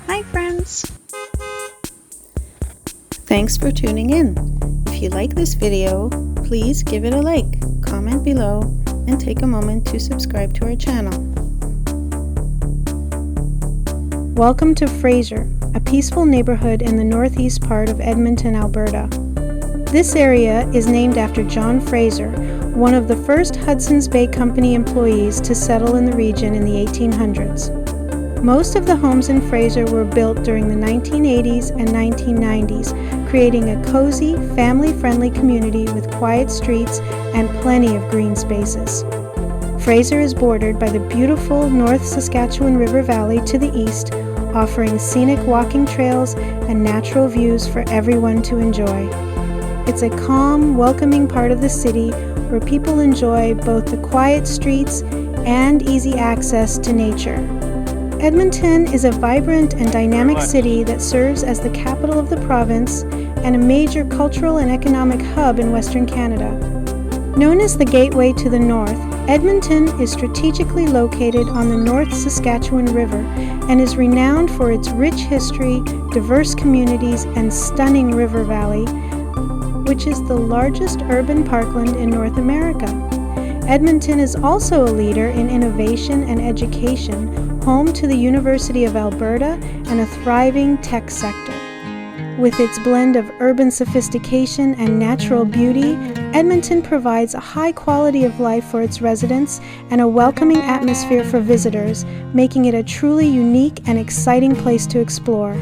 Hi friends! Thanks for tuning in. If you like this video, please give it a like, comment below, and take a moment to subscribe to our channel. Welcome to Fraser, a peaceful neighborhood in the northeast part of Edmonton, Alberta. This area is named after John Fraser, one of the first Hudson's Bay Company employees to settle in the region in the 1800s. Most of the homes in Fraser were built during the 1980s and 1990s, creating a cozy, family-friendly community with quiet streets and plenty of green spaces. Fraser is bordered by the beautiful North Saskatchewan River Valley to the east, offering scenic walking trails and natural views for everyone to enjoy. It's a calm, welcoming part of the city where people enjoy both the quiet streets and easy access to nature. Edmonton is a vibrant and dynamic city that serves as the capital of the province and a major cultural and economic hub in Western Canada. Known as the Gateway to the North, Edmonton is strategically located on the North Saskatchewan River and is renowned for its rich history, diverse communities, and stunning river valley, which is the largest urban parkland in North America. Edmonton is also a leader in innovation and education, home to the University of Alberta and a thriving tech sector. With its blend of urban sophistication and natural beauty, Edmonton provides a high quality of life for its residents and a welcoming atmosphere for visitors, making it a truly unique and exciting place to explore.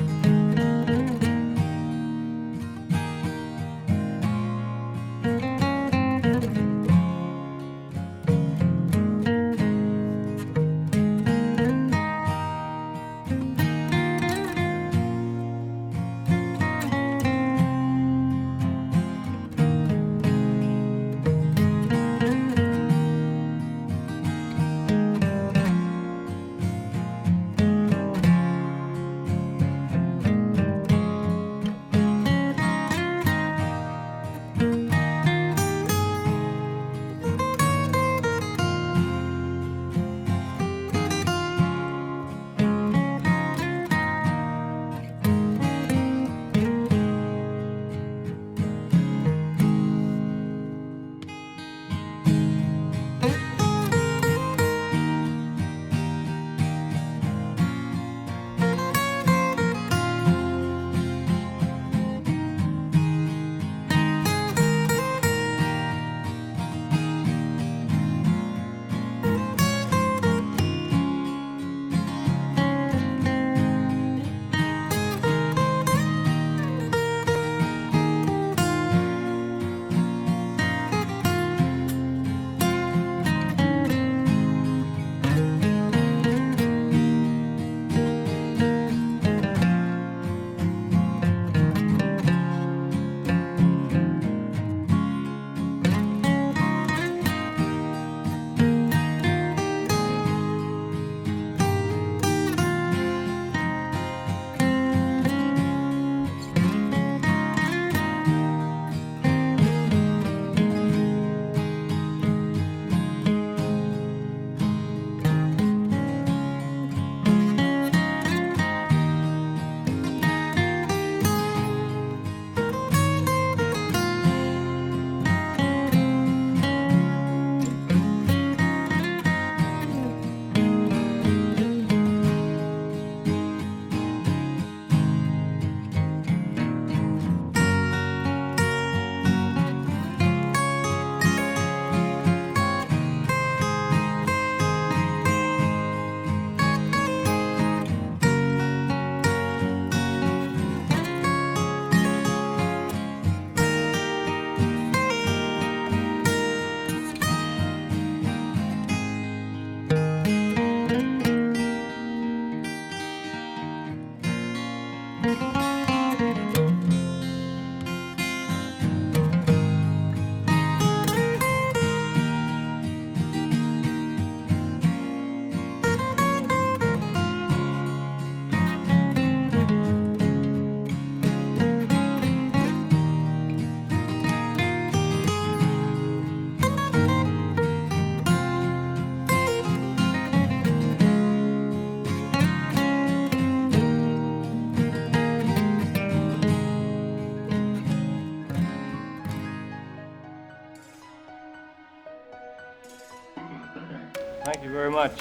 Thank you very much.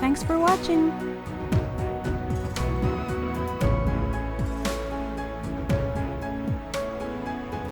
Thanks for watching!